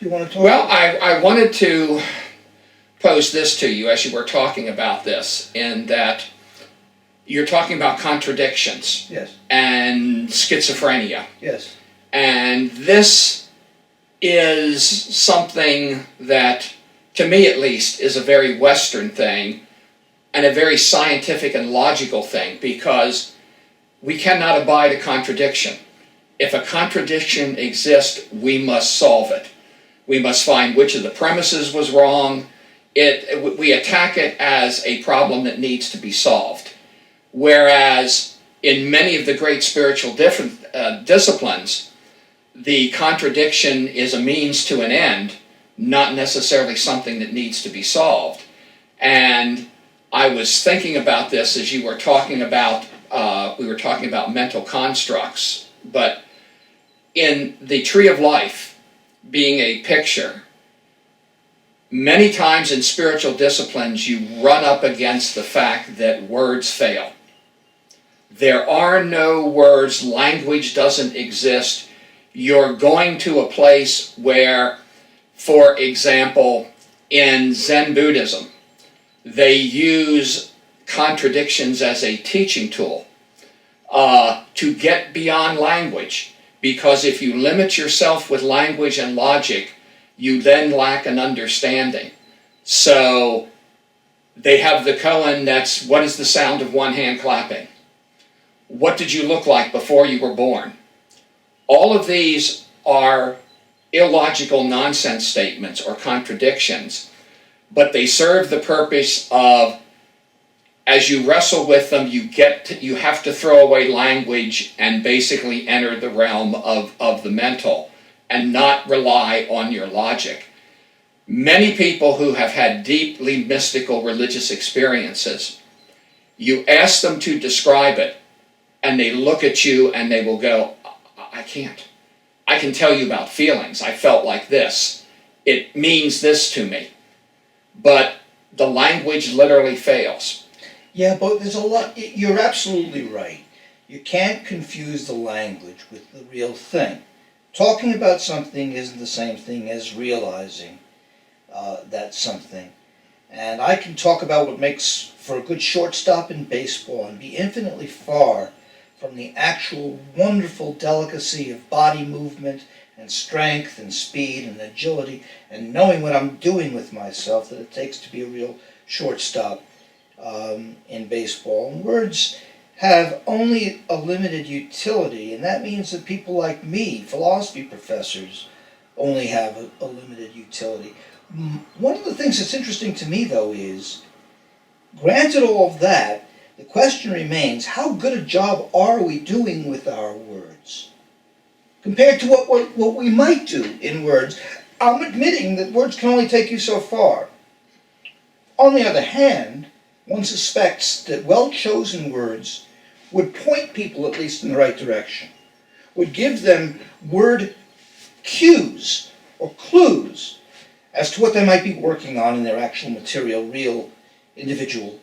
Do you want to talk? Well, I wanted to pose this to you as you were talking about this, in that you're talking about contradictions. Yes. And schizophrenia. Yes. And this is something that, to me at least, is a very Western thing and a very scientific and logical thing, because we cannot abide a contradiction. If a contradiction exists, we must solve it. We must find which of the premises was wrong. We attack it as a problem that needs to be solved. Whereas in many of the great spiritual disciplines, the contradiction is a means to an end, not necessarily something that needs to be solved. And I was thinking about this as you were talking about, we were talking about mental constructs, but in the Tree of Life being a picture, many times in spiritual disciplines you run up against the fact that words fail. There are no words, language doesn't exist. You're going to a place where, for example, in Zen Buddhism, they use contradictions as a teaching tool to get beyond language, because if you limit yourself with language and logic, you then lack an understanding. So they have the koan that's, what is the sound of one hand clapping? What did you look like before you were born? All of these are illogical nonsense statements or contradictions, but they serve the purpose of, as you wrestle with them, you have to throw away language and basically enter the realm of the mental and not rely on your logic. Many people who have had deeply mystical religious experiences, you ask them to describe it, and they look at you and they will go, I can't. I can tell you about feelings. I felt like this. It means this to me. But the language literally fails. Yeah, but there's a lot. You're absolutely right. You can't confuse the language with the real thing. Talking about something isn't the same thing as realizing that something. And I can talk about what makes for a good shortstop in baseball and be infinitely far from the actual wonderful delicacy of body movement and strength and speed and agility and knowing what I'm doing with myself that it takes to be a real shortstop in baseball. And words have only a limited utility, and that means that people like me, philosophy professors, only have a limited utility. One of the things that's interesting to me, though, is, granted all of that, the question remains, how good a job are we doing with our words compared to what we might do in words? I'm admitting that words can only take you so far. On the other hand, one suspects that well-chosen words would point people at least in the right direction, would give them word cues or clues as to what they might be working on in their actual material, real, individual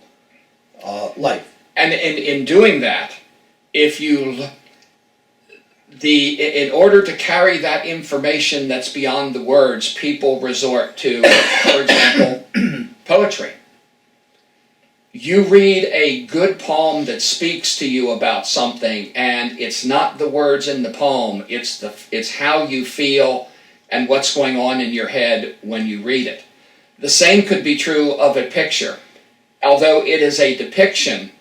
life. And in doing that, in order to carry that information that's beyond the words, people resort to, for example, poetry. You read a good poem that speaks to you about something, and it's not the words in the poem, it's how you feel and what's going on in your head when you read it. The same could be true of a picture. Although it is a depiction,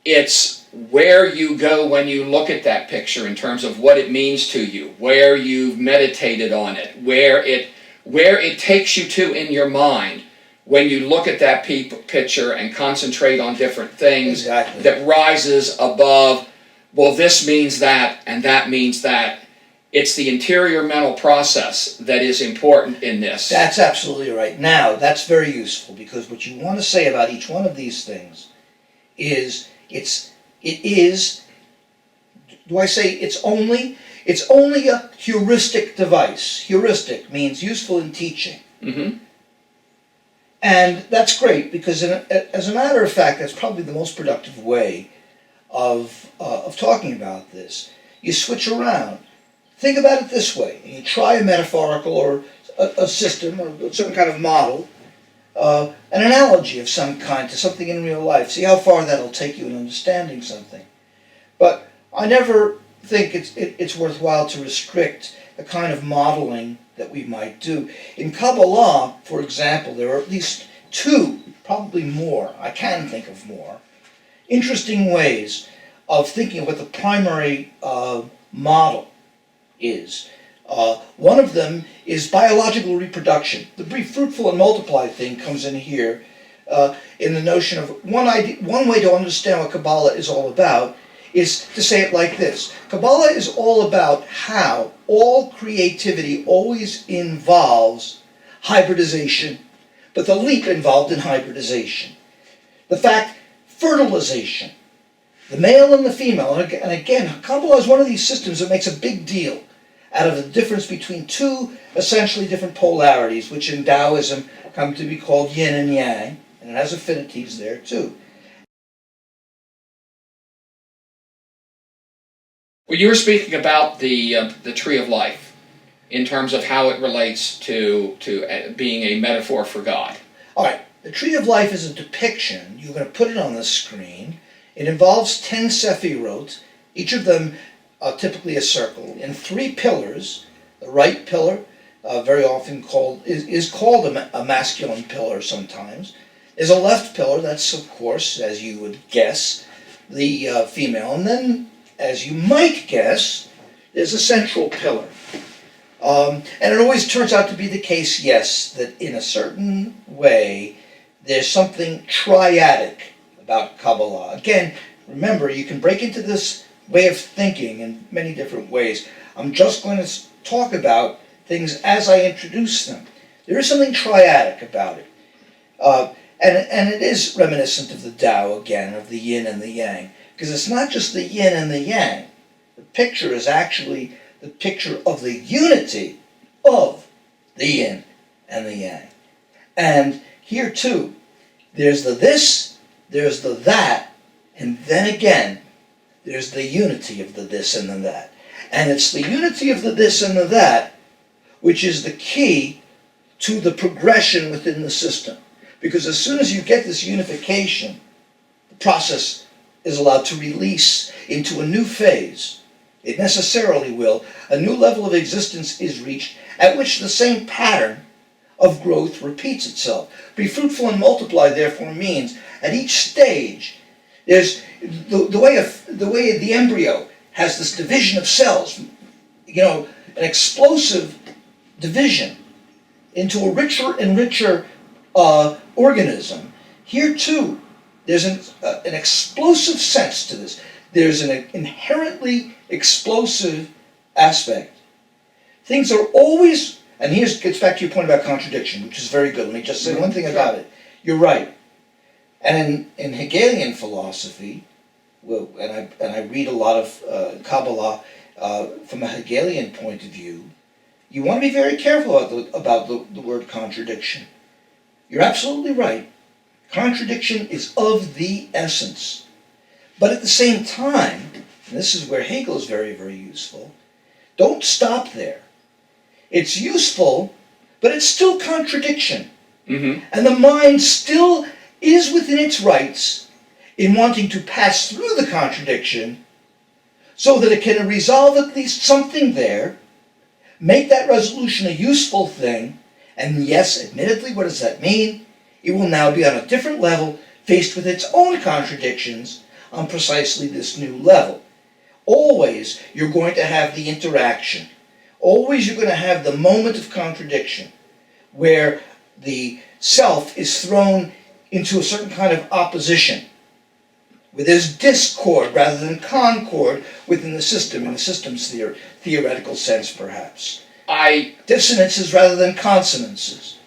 it's where you go when you look at that picture in terms of what it means to you, where you've meditated on it, where it takes you to in your mind when you look at that picture and concentrate on different things. Exactly. That rises above, well, this means that and that means that. It's the interior mental process that is important in this. That's absolutely right. Now, that's very useful, because what you want to say about each one of these things is it's only a heuristic device. Heuristic means useful in teaching. Mm-hmm. And that's great, because as a matter of fact, that's probably the most productive way of talking about this. You switch around. Think about it this way, and you try a metaphorical or a system or a certain kind of model, an analogy of some kind to something in real life. See how far that'll take you in understanding something. But I never think it's worthwhile to restrict the kind of modeling that we might do. In Kabbalah, for example, there are at least two, probably more, I can think of more, interesting ways of thinking of what the primary model is. One of them is biological reproduction. The be fruitful and multiply thing comes in here in the notion of one way to understand what Kabbalah is all about is to say it like this. Kabbalah is all about how all creativity always involves hybridization, but the leap involved in hybridization. The fact, fertilization, the male and the female, and again, Kabbalah is one of these systems that makes a big deal out of the difference between two essentially different polarities, which in Taoism come to be called yin and yang, and it has affinities there too. Well, you were speaking about the tree of life in terms of how it relates to being a metaphor for God. All right, the tree of life is a depiction. You're going to put it on the screen. It involves 10 sephirot, each of them typically a circle, in 3 pillars. The right pillar, very often is called a masculine pillar sometimes. There's a left pillar, that's of course, as you would guess, the female. And then, as you might guess, there's a central pillar. And it always turns out to be the case, yes, that in a certain way, there's something triadic about Kabbalah. Again, remember, you can break into this way of thinking in many different ways. I'm just going to talk about things as I introduce them. There is something triadic about it. And it is reminiscent of the Tao again, of the yin and the yang. Because it's not just the yin and the yang. The picture is actually the picture of the unity of the yin and the yang. And here too, there's the this, there's the that, and then again, there's the unity of the this and the that. And it's the unity of the this and the that which is the key to the progression within the system. Because as soon as you get this unification, the process is allowed to release into a new phase. It necessarily will. A new level of existence is reached at which the same pattern of growth repeats itself. Be fruitful and multiply, therefore, means at each stage, there's the way the embryo has this division of cells, an explosive division into a richer and richer organism. Here too, there's an explosive sense to this. There's an inherently explosive aspect. Things are always, and here gets back to your point about contradiction, which is very good. Let me just say one thing about it. You're right. And in Hegelian philosophy, and I read a lot of Kabbalah from a Hegelian point of view, you want to be very careful about the word contradiction. You're absolutely right. Contradiction is of the essence. But at the same time, and this is where Hegel is very, very useful, don't stop there. It's useful, but it's still contradiction. Mm-hmm. And the mind still is within its rights in wanting to pass through the contradiction so that it can resolve at least something there, make that resolution a useful thing, and yes, admittedly, what does that mean? It will now be on a different level, faced with its own contradictions on precisely this new level. Always you're going to have the interaction. Always you're going to have the moment of contradiction where the self is thrown into a certain kind of opposition, where there's discord rather than concord within the system, in the system's theoretical sense perhaps. Dissonances rather than consonances.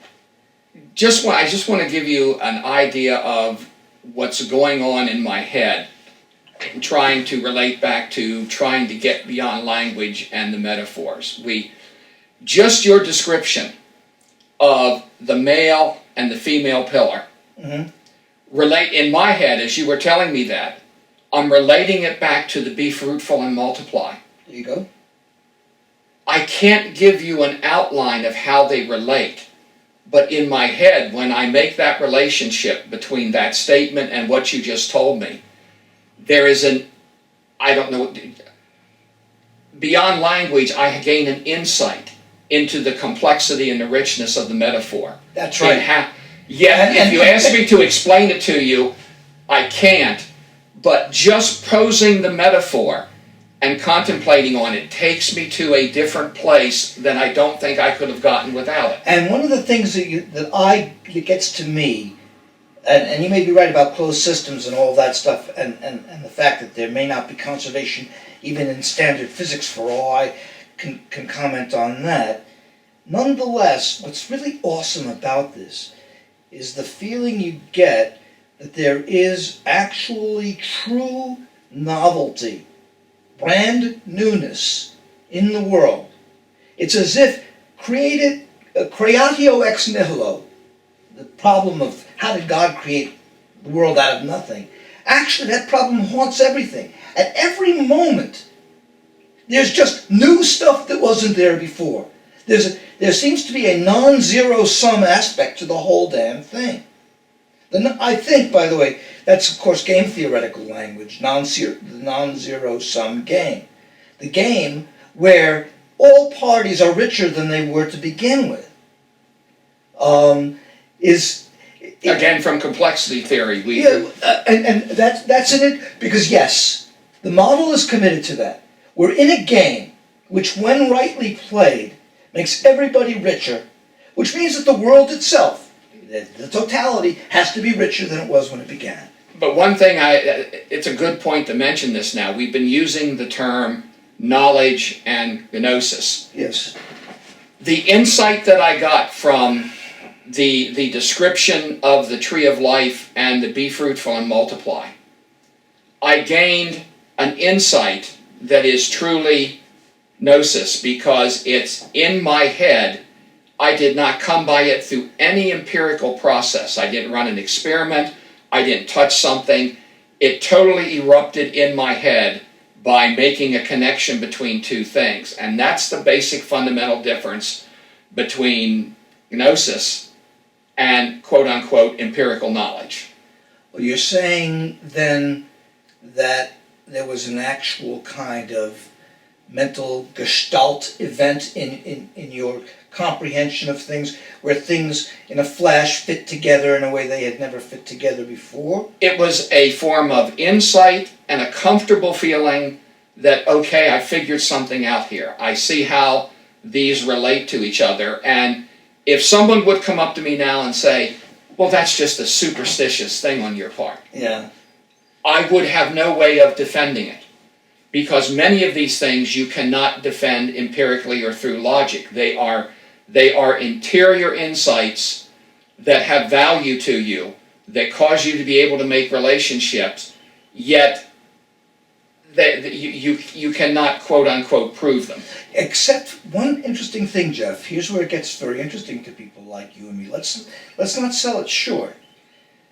I just want to give you an idea of what's going on in my head, trying to relate back to trying to get beyond language and the metaphors. Just your description of the male and the female pillar, relate in my head, as you were telling me that, I'm relating it back to the be fruitful and multiply. There you go. I can't give you an outline of how they relate, but in my head, when I make that relationship between that statement and what you just told me, there is I don't know, beyond language, I gain an insight into the complexity and the richness of the metaphor. That's right. If you ask me to explain it to you, I can't, but just posing the metaphor and contemplating on it takes me to a different place than I don't think I could have gotten without it. And one of the things that gets to me, and you may be right about closed systems and all that stuff, and the fact that there may not be conservation even in standard physics for all I can comment on that. Nonetheless, what's really awesome about this is the feeling you get that there is actually true novelty, brand newness in the world. It's as if creatio ex nihilo, the problem of how did God create the world out of nothing. Actually, that problem haunts everything. At every moment, there's just new stuff that wasn't there before. There seems to be a non-zero sum aspect to the whole damn thing. I think, by the way, that's of course game theoretical language, the non-zero sum game. The game where all parties are richer than they were to begin with. Again, from complexity theory. And that's in it, because yes, the model is committed to that. We're in a game which, when rightly played, makes everybody richer, which means that the world itself, the totality, has to be richer than it was when it began. But one thing, it's a good point to mention this now. We've been using the term knowledge and gnosis. Yes. The insight that I got from the description of the tree of life and the be fruitful and multiply, I gained an insight that is truly gnosis, because it's in my head. I did not come by it through any empirical process. I didn't run an experiment. I didn't touch something. It totally erupted in my head by making a connection between two things. And that's the basic fundamental difference between gnosis and quote-unquote empirical knowledge. Well, you're saying then that there was an actual kind of mental gestalt event in your comprehension of things, where things in a flash fit together in a way they had never fit together before? It was a form of insight and a comfortable feeling that, okay, I figured something out here. I see how these relate to each other. And if someone would come up to me now and say, well, that's just a superstitious thing on your part, yeah, I would have no way of defending it. Because many of these things you cannot defend empirically or through logic. They are interior insights that have value to you, that cause you to be able to make relationships, yet you cannot, quote-unquote, prove them. Except one interesting thing, Jeff. Here's where it gets very interesting to people like you and me. Let's not sell it short.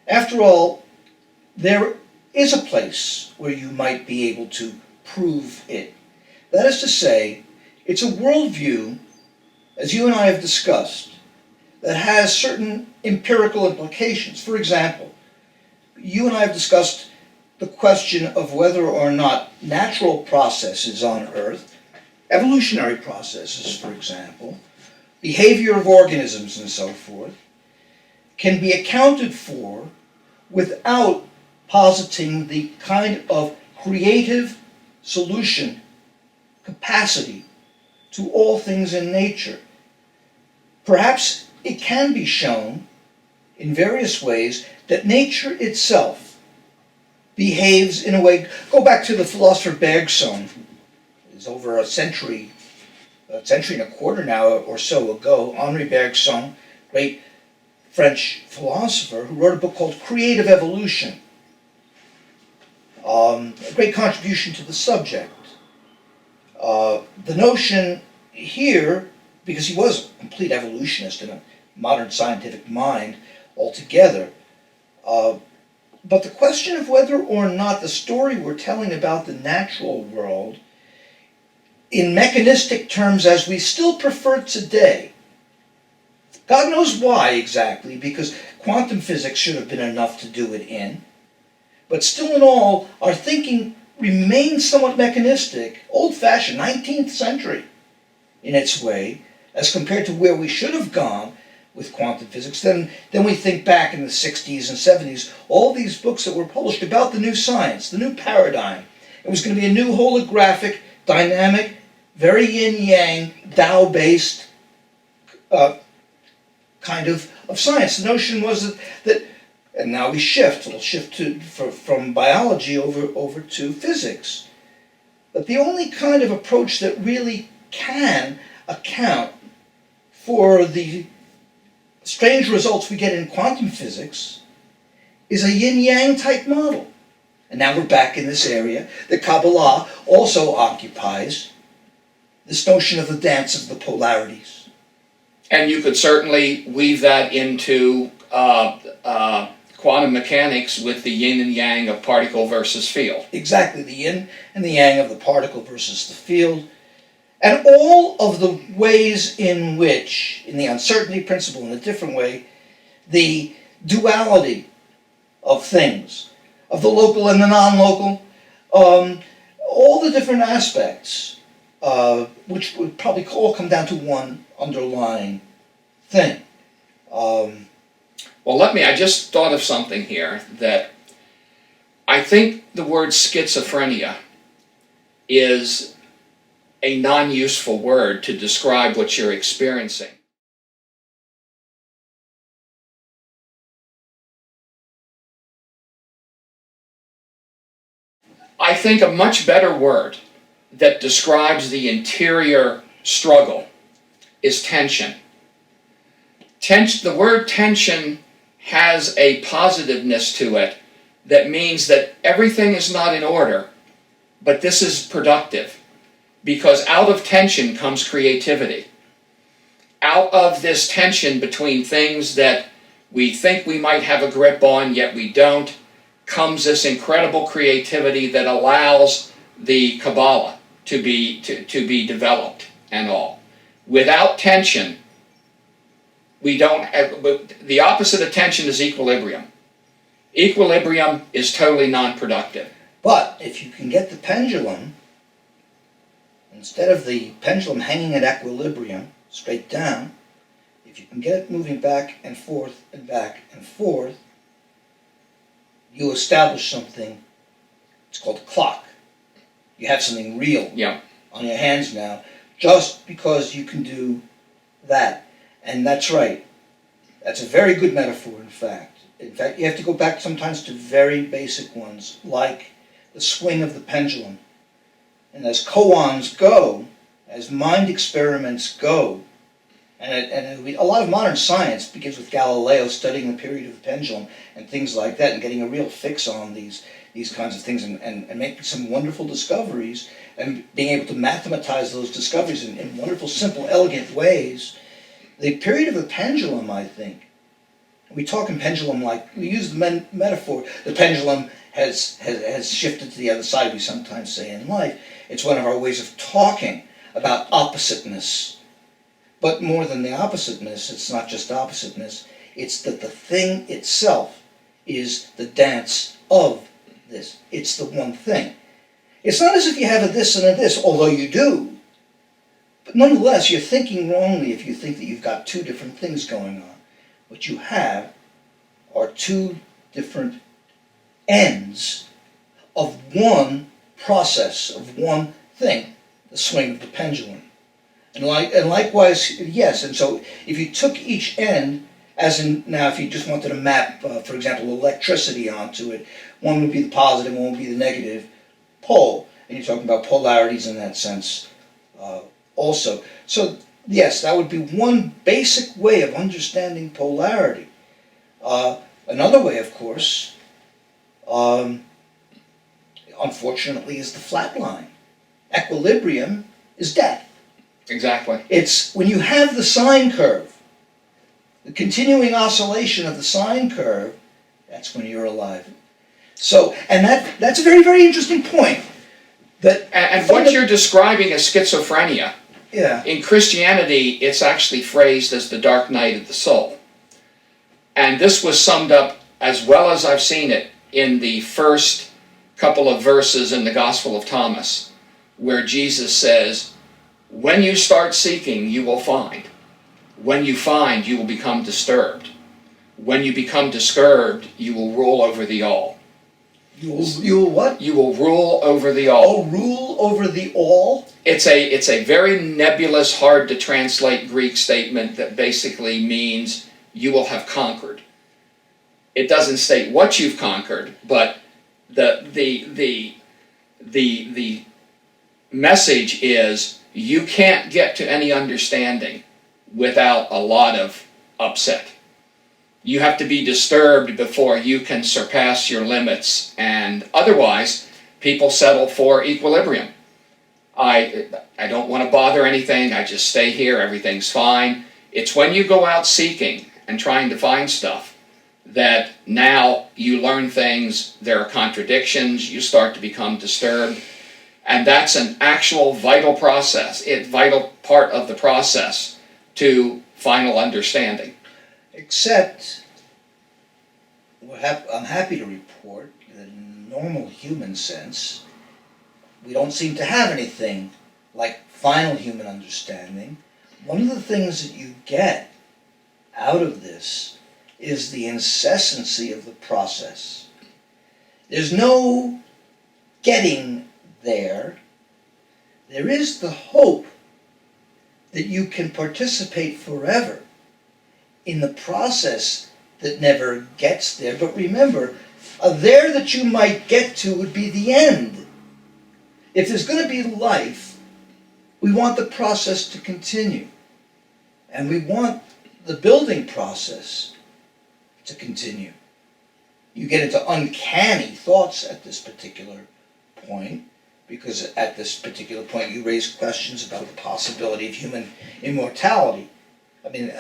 After all, there is a place where you might be able to prove it. That is to say, it's a worldview, as you and I have discussed, that has certain empirical implications. For example, you and I have discussed the question of whether or not natural processes on Earth, evolutionary processes, for example, behavior of organisms and so forth, can be accounted for without positing the kind of creative solution capacity to all things in nature. Perhaps it can be shown in various ways that nature itself behaves in a way. Go back to the philosopher Bergson. It's over a century and a quarter now or so ago. Henri Bergson, great French philosopher, who wrote a book called Creative Evolution. A great contribution to the subject. The notion here, because he was a complete evolutionist in a modern scientific mind altogether, but the question of whether or not the story we're telling about the natural world in mechanistic terms as we still prefer today. God knows why exactly, because quantum physics should have been enough to do it in. But still in all, our thinking remains somewhat mechanistic, old-fashioned, 19th century in its way, as compared to where we should have gone with quantum physics. Then we think back in the 60s and 70s, all these books that were published about the new science, the new paradigm. It was going to be a new holographic, dynamic, very yin-yang, Tao-based kind of science. The notion was that and now we'll shift from biology over to physics. But the only kind of approach that really can account for the strange results we get in quantum physics is a yin-yang type model. And now we're back in this area. The Kabbalah also occupies this notion of the dance of the polarities. And you could certainly weave that into quantum mechanics with the yin and yang of particle versus field. Exactly, the yin and the yang of the particle versus the field. And all of the ways in which, in the uncertainty principle in a different way, the duality of things, of the local and the non-local, all the different aspects, which would probably all come down to one underlying thing. Well, I just thought of something here that I think the word schizophrenia is a non-useful word to describe what you're experiencing. I think a much better word that describes the interior struggle is tension. The word tension has a positiveness to it that means that everything is not in order, but this is productive, because out of tension comes creativity. Out of this tension between things that we think we might have a grip on, yet we don't, comes this incredible creativity that allows the Kabbalah to be developed and all. Without tension, we don't have, the opposite of tension is equilibrium. Equilibrium is totally non-productive. But if you can get the pendulum, instead of the pendulum hanging at equilibrium, straight down, if you can get it moving back and forth, you establish something, it's called a clock. You have something real on your hands now, just because you can do that. And that's right. That's a very good metaphor, in fact. In fact, you have to go back sometimes to very basic ones, like the swing of the pendulum. And as koans go, as mind experiments go, and a lot of modern science begins with Galileo studying the period of the pendulum and things like that, and getting a real fix on these kinds of things, and making some wonderful discoveries, and being able to mathematize those discoveries in wonderful, simple, elegant ways. The period of the pendulum, I think, we talk in pendulum like, we use the metaphor, the pendulum has shifted to the other side, we sometimes say in life. It's one of our ways of talking about oppositeness. But more than the oppositeness, it's not just oppositeness, it's that the thing itself is the dance of this. It's the one thing. It's not as if you have a this and a this, although you do. But nonetheless, you're thinking wrongly if you think that you've got two different things going on. What you have are two different ends of one process, of one thing, the swing of the pendulum. And likewise, yes, and so if you took each end, as in now if you just wanted to map, for example, electricity onto it, one would be the positive, one would be the negative pole, and you're talking about polarities in that sense also. So yes, that would be one basic way of understanding polarity. Another way, of course, unfortunately, is the flat line. Equilibrium is death. Exactly. It's when you have the sine curve, the continuing oscillation of the sine curve, that's when you're alive. So, and that's a very, very interesting point. And what you're describing as schizophrenia, Yeah. in Christianity, it's actually phrased as the dark night of the soul. And this was summed up, as well as I've seen it, in the first couple of verses in the Gospel of Thomas, where Jesus says, when you start seeking, you will find. When you find, you will become disturbed. When you become disturbed, you will rule over the all. You will what? You will rule over the all. Oh, rule over the all? It's a very nebulous, hard to translate Greek statement that basically means you will have conquered. It doesn't state what you've conquered, but the message is you can't get to any understanding without a lot of upset. You have to be disturbed before you can surpass your limits, and otherwise people settle for equilibrium. I don't want to bother anything, I just stay here, everything's fine. It's when you go out seeking and trying to find stuff that now you learn things, there are contradictions, you start to become disturbed, and that's an actual vital process, vital part of the process to final understanding. Except, I'm happy to report that in normal human sense, we don't seem to have anything like final human understanding. One of the things that you get out of this is the incessancy of the process. There's no getting there. There is the hope that you can participate forever in the process that never gets there. But remember, a there that you might get to would be the end. If there's going to be life, we want the process to continue. And we want the building process to continue. You get into uncanny thoughts at this particular point, because at this particular point you raise questions about the possibility of human immortality. I mean,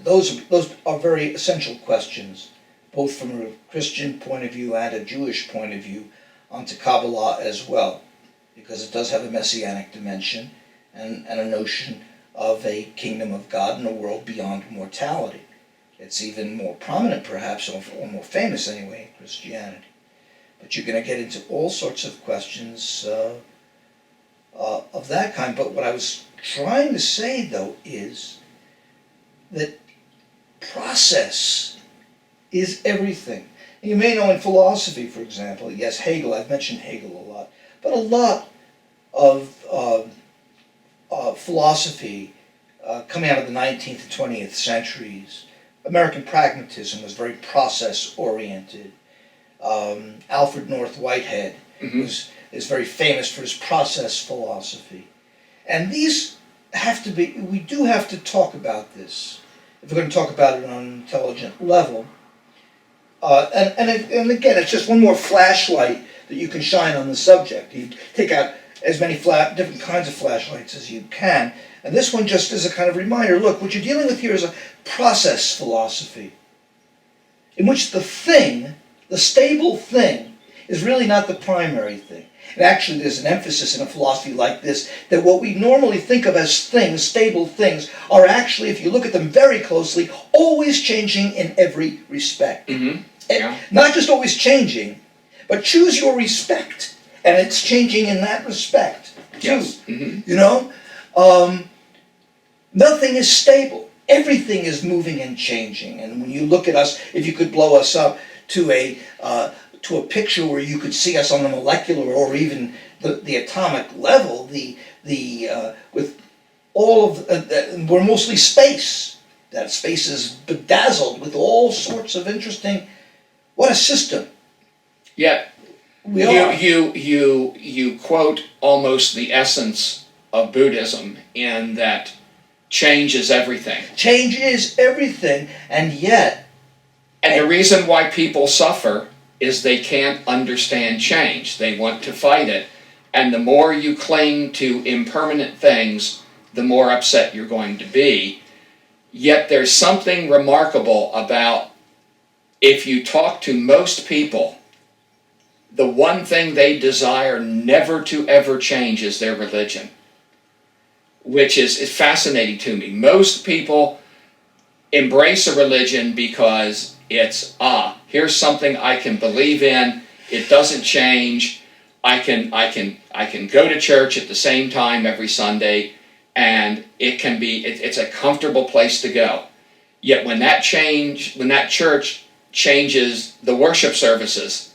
those are very essential questions, both from a Christian point of view and a Jewish point of view, onto Kabbalah as well, because it does have a messianic dimension and a notion of a kingdom of God and a world beyond mortality. It's even more prominent, perhaps, or more famous anyway, in Christianity. But you're going to get into all sorts of questions of that kind. But what I was trying to say, though, is that process is everything. You may know in philosophy, for example, yes, Hegel, I've mentioned Hegel a lot, but a lot of philosophy coming out of the 19th and 20th centuries, American pragmatism was very process-oriented. Alfred North Whitehead is very famous for his process philosophy. And these have to be, we do have to talk about this, if we're going to talk about it on an intelligent level. And again, it's just one more flashlight that you can shine on the subject. You take out as many different kinds of flashlights as you can. And this one just is a kind of reminder, look, what you're dealing with here is a process philosophy, in which the thing, the stable thing, is really not the primary thing. And actually there's an emphasis in a philosophy like this, that what we normally think of as things, stable things, are actually, if you look at them very closely, always changing in every respect. Yeah. Not just always changing, but choose your respect, and it's changing in that respect too. Yes. You know? Nothing is stable. Everything is moving and changing. And when you look at us, if you could blow us up to a picture where you could see us on the molecular or even the atomic level, with all of we're mostly space. That space is bedazzled with all sorts of interesting. What a system! Yet you quote almost the essence of Buddhism in that change is everything. Change is everything, and yet. And the reason why people suffer is they can't understand change. They want to fight it. And the more you cling to impermanent things, the more upset you're going to be. Yet there's something remarkable about, if you talk to most people, the one thing they desire never to ever change is their religion, which is fascinating to me. Most people embrace a religion because it's, here's something I can believe in, it doesn't change, I can go to church at the same time every Sunday, and it's a comfortable place to go. Yet when that church changes the worship services,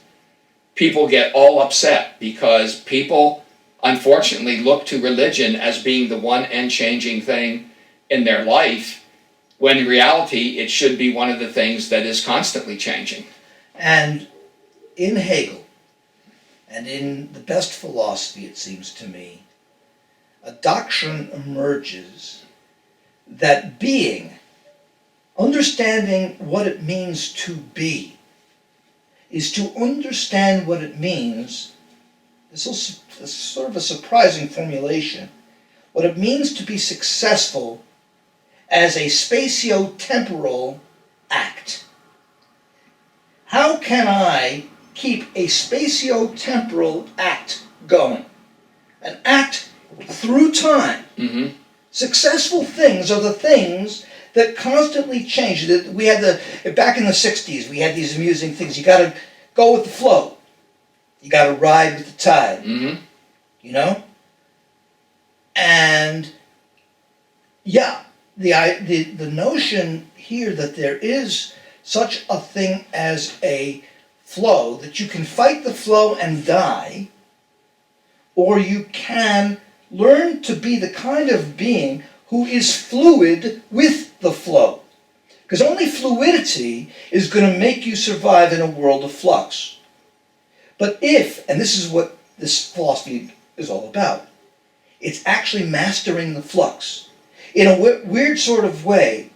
people get all upset, because people unfortunately look to religion as being the one unchanging thing in their life, when in reality it should be one of the things that is constantly changing. And in Hegel, and in the best philosophy, it seems to me, a doctrine emerges that being, understanding what it means to be, is to understand what it means, this is sort of a surprising formulation, what it means to be successful as a spatio-temporal act. How can I keep a spatio-temporal act going? An act through time. Mm-hmm. Successful things are the things that constantly change. We had back in the 60s, we had these amusing things. You got to go with the flow. You got to ride with the tide. Mm-hmm. You know? And yeah, the notion here that there is such a thing as a flow, that you can fight the flow and die, or you can learn to be the kind of being who is fluid with the flow. Because only fluidity is going to make you survive in a world of flux. But and this is what this philosophy is all about, it's actually mastering the flux. In a weird sort of way,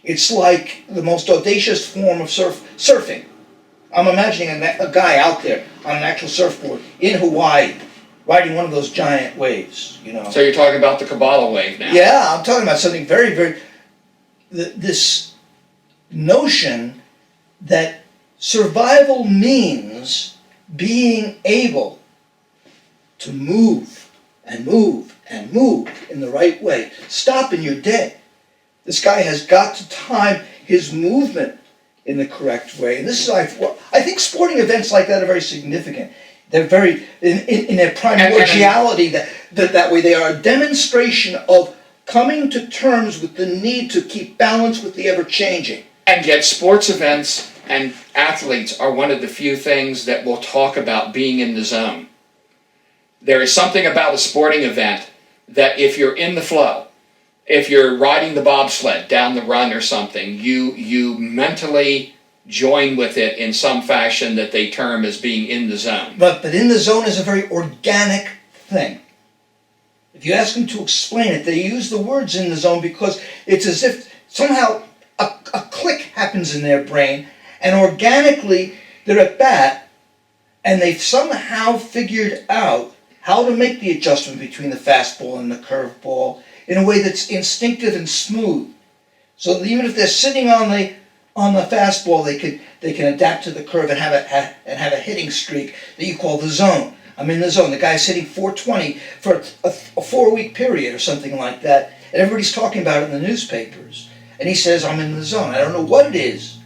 it's like the most audacious form of surfing. I'm imagining a guy out there on an actual surfboard in Hawaii, riding one of those giant waves, you know. So you're talking about the Kabbalah wave now. Yeah, I'm talking about something very, very... This notion that survival means being able to move and move and move in the right way. Stop and you're dead. This guy has got to time his movement in the correct way. And this is, I think sporting events like that are very significant. They're very, in their primordiality, that way they are a demonstration of coming to terms with the need to keep balance with the ever-changing. And yet sports events and athletes are one of the few things that will talk about being in the zone. There is something about a sporting event that if you're in the flow, if you're riding the bobsled down the run or something, you mentally join with it in some fashion that they term as being in the zone. But in the zone is a very organic thing. If you ask them to explain it, they use the words in the zone because it's as if somehow a click happens in their brain, and organically they're at bat, and they've somehow figured out how to make the adjustment between the fastball and the curveball in a way that's instinctive and smooth. So that even if they're sitting on the fastball, they can adapt to the curve and have a hitting streak that you call the zone. I'm in the zone. The guy's hitting 420 for a 4-week period or something like that, and everybody's talking about it in the newspapers. And he says, "I'm in the zone." I don't know what it is,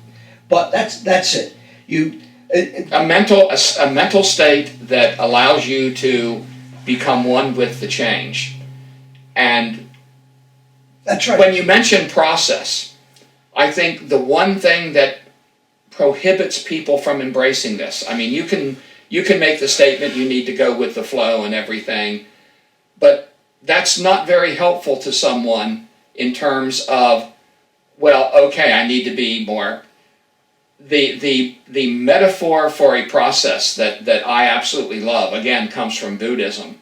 but that's it. A mental state that allows you to become one with the change. And that's right. When you mention process, I think the one thing that prohibits people from embracing this, I mean, you can make the statement you need to go with the flow and everything, but that's not very helpful to someone in terms of, well, okay, I need to be more... The metaphor for a process that I absolutely love, again, comes from Buddhism.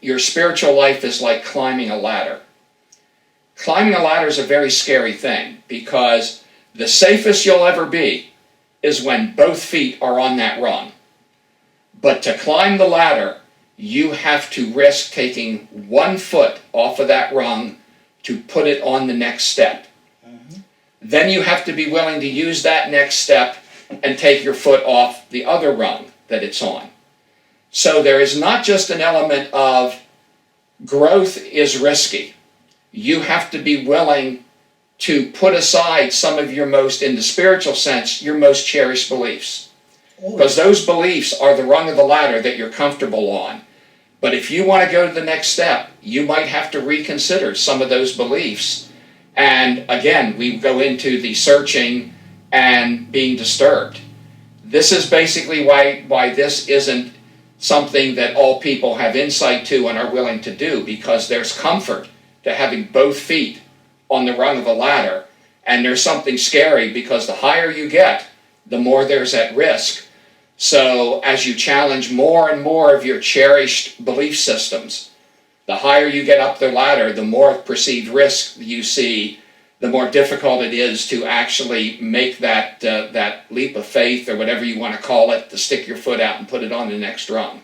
Your spiritual life is like climbing a ladder. Climbing a ladder is a very scary thing, because the safest you'll ever be is when both feet are on that rung. But to climb the ladder, you have to risk taking one foot off of that rung to put it on the next step. Then you have to be willing to use that next step and take your foot off the other rung that it's on. So there is not just an element of growth is risky. You have to be willing to put aside some of your most, in the spiritual sense, your most cherished beliefs. Because those beliefs are the rung of the ladder that you're comfortable on. But if you want to go to the next step, you might have to reconsider some of those beliefs. And again, we go into the searching and being disturbed. This is basically why this isn't something that all people have insight to and are willing to do, because there's comfort to having both feet on the rung of a ladder, and there's something scary because the higher you get, the more there's at risk. So as you challenge more and more of your cherished belief systems, the higher you get up the ladder, the more perceived risk you see, the more difficult it is to actually make that leap of faith, or whatever you want to call it, to stick your foot out and put it on the next rung.